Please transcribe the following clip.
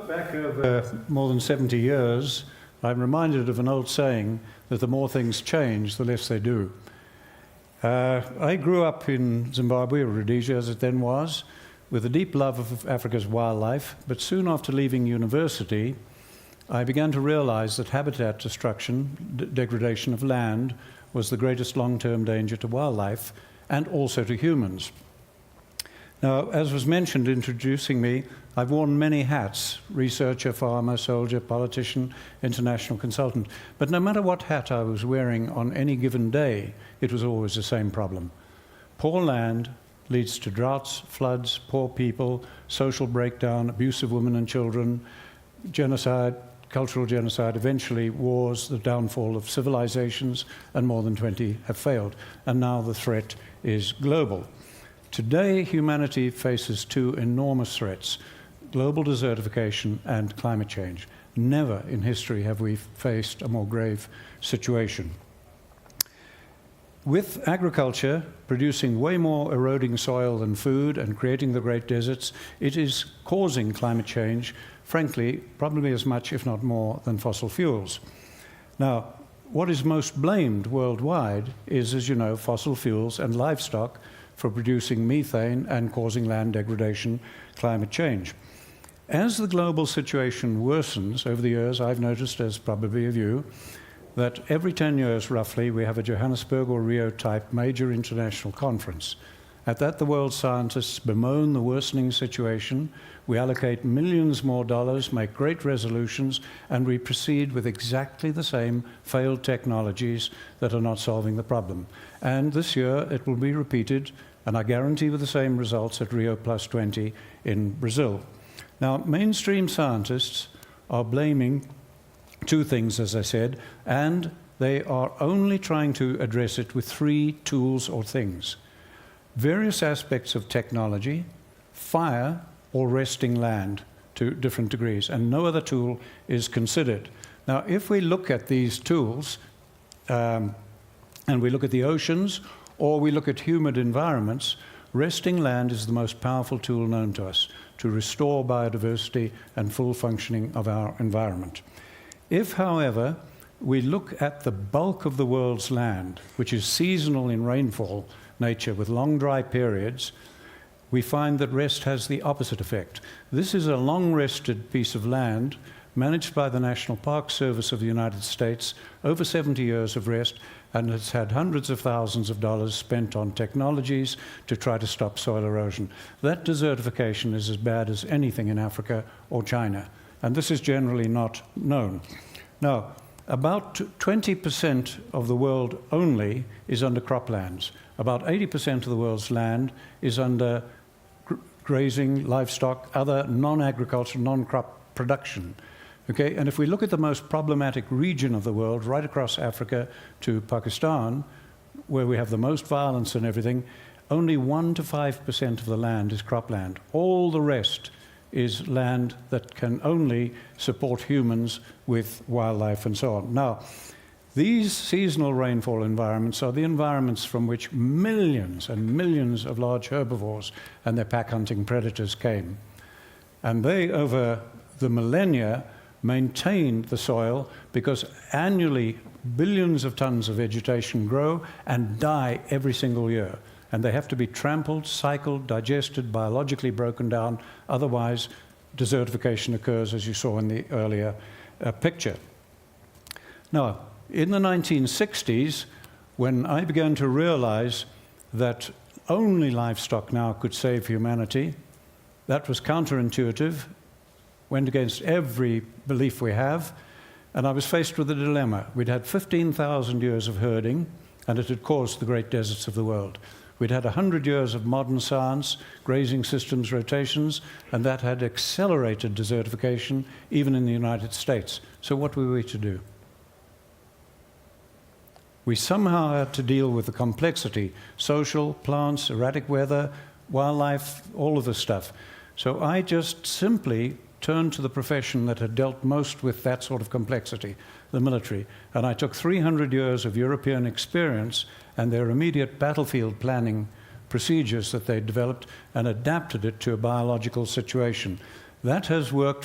look back over more than 70 years, I'm reminded of an old saying that the more things change, the less they do. I grew up in Zimbabwe, or Rhodesia as it then was, with a deep love of Africa's wildlife, but soon after leaving university, I began to realize that habitat destruction, degradation of land, was the greatest long-term danger to wildlife and also to humans. Now, as was mentioned introducing me, I've worn many hats: researcher, farmer, soldier, politician, international consultant. But no matter what hat I was wearing on any given day, it was always the same problem. Poor land leads to droughts, floods, poor people, social breakdown, abuse of women and children, genocide, cultural genocide, eventually wars, the downfall of civilizations, and more than 20 have failed. And now the threat is global. Today, humanity faces two enormous threats: global desertification and climate change. Never in history have we faced a more grave situation. With agriculture producing way more eroding soil than food and creating the great deserts, it is causing climate change, frankly, probably as much, if not more, than fossil fuels. Now, what is most blamed worldwide is, as you know, fossil fuels and livestock for producing methane and causing land degradation, climate change. As the global situation worsens over the years, I've noticed, as probably have you, that every 10 years, roughly, we have a Johannesburg or Rio-type major international conference. At that, the world's scientists bemoan the worsening situation, we allocate millions more dollars, make great resolutions, and we proceed with exactly the same failed technologies that are not solving the problem. And this year, it will be repeated, and I guarantee with the same results at Rio +20 in Brazil. Now, mainstream scientists are blaming two things, as I said, and they are only trying to address it with three tools or things: various aspects of technology, fire, or resting land to different degrees, and no other tool is considered. Now, if we look at these tools, and we look at the oceans, or we look at humid environments, resting land is the most powerful tool known to us to restore biodiversity and full functioning of our environment. If, however, we look at the bulk of the world's land, which is seasonal in rainfall nature with long dry periods, we find that rest has the opposite effect. This is a long-rested piece of land managed by the National Park Service of the United States, over 70 years of rest, and has had hundreds of thousands of dollars spent on technologies to try to stop soil erosion. That desertification is as bad as anything in Africa or China, and this is generally not known. Now, about 20% of the world only is under croplands. About 80% of the world's land is under grazing, livestock, other non-agricultural, non-crop production. Okay, and if we look at the most problematic region of the world, right across Africa to Pakistan, where we have the most violence and everything, only 1 to 5% of the land is cropland. All the rest is land that can only support humans with wildlife and so on. Now, these seasonal rainfall environments are the environments from which millions and millions of large herbivores and their pack-hunting predators came. And they, over the millennia, maintained the soil because annually billions of tons of vegetation grow and die every single year. And they have to be trampled, cycled, digested, biologically broken down. Otherwise, desertification occurs, as you saw in the earlier picture. Now, in the 1960s, when I began to realize that only livestock now could save humanity, that was counterintuitive, went against every belief we have, and I was faced with a dilemma. We'd had 15,000 years of herding, and it had caused the great deserts of the world. We'd had 100 years of modern science, grazing systems, rotations, and that had accelerated desertification, even in the United States. So what were we to do? We somehow had to deal with the complexity: social, plants, erratic weather, wildlife, all of this stuff. So I just simply turned to the profession that had dealt most with that sort of complexity, the military. And I took 300 years of European experience and their immediate battlefield planning procedures that they developed and adapted it to a biological situation. That has worked for